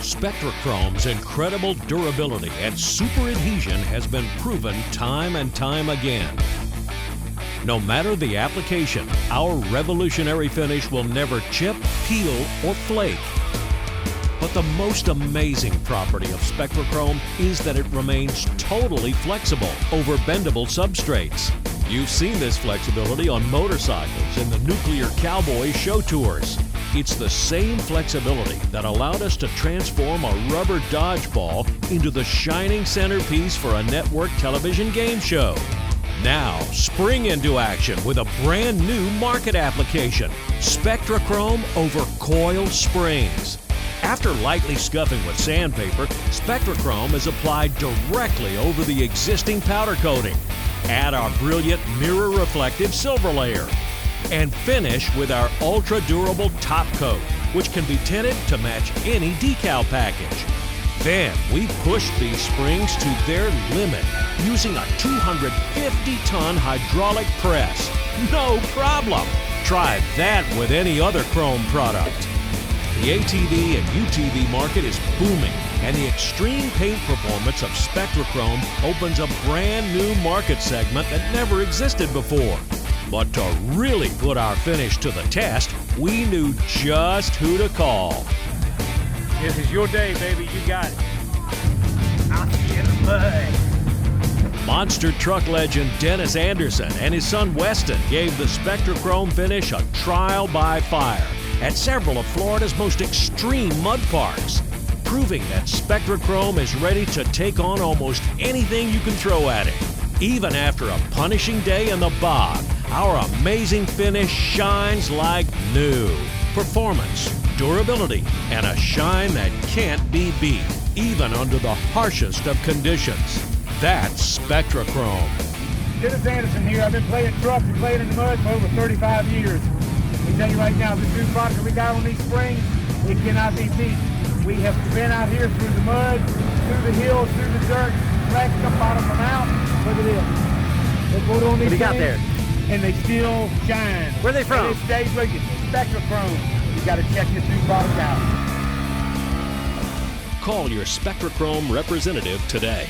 Spectra Chrome's incredible durability and super adhesion has been proven time and time again. No matter the application, our revolutionary finish will never chip, peel, or flake. But the most amazing property of Spectra Chrome is that it remains totally flexible over bendable substrates. You've seen this flexibility on motorcycles in the Nuclear Cowboy show tours. It's the same flexibility that allowed us to transform a rubber dodgeball into the shining centerpiece for a network television game show. Now, spring into action with a brand new market application, Spectra Chrome over Coil springs. After lightly scuffing with sandpaper, Spectra Chrome is applied directly over the existing powder coating. Add our brilliant mirror-reflective silver layer, and finish with our ultra-durable top coat, which can be tinted to match any decal package. Then we push these springs to their limit using a 250-ton hydraulic press. No problem! Try that with any other chrome product. The ATV and UTV market is booming, and the extreme paint performance of Spectra Chrome opens a brand new market segment that never existed before. But to really put our finish to the test, we knew just who to call. This is your day, baby. You got it. I'll see you in the mud. Monster truck legend Dennis Anderson and his son Weston gave the Spectra Chrome finish a trial by fire at several of Florida's most extreme mud parks, proving that Spectra Chrome is ready to take on almost anything you can throw at it. Even after a punishing day in the bog, our amazing finish shines like new. Performance, durability, and a shine that can't be beat, even under the harshest of conditions. That's Spectra Chrome. Dennis Anderson here. I've been playing trucks and playing in the mud for over 35 years. Let me tell you right now, this new product we got on these springs, it cannot be beat. We have been out here through the mud, through the hills, through the dirt, scratched the bottom of them out. Look at this. They put on these What do you got things, there? and they still shine. Where are they from? And it stays with you. Spectra Chrome. You got to check this new product out. Call your Spectra Chrome representative today.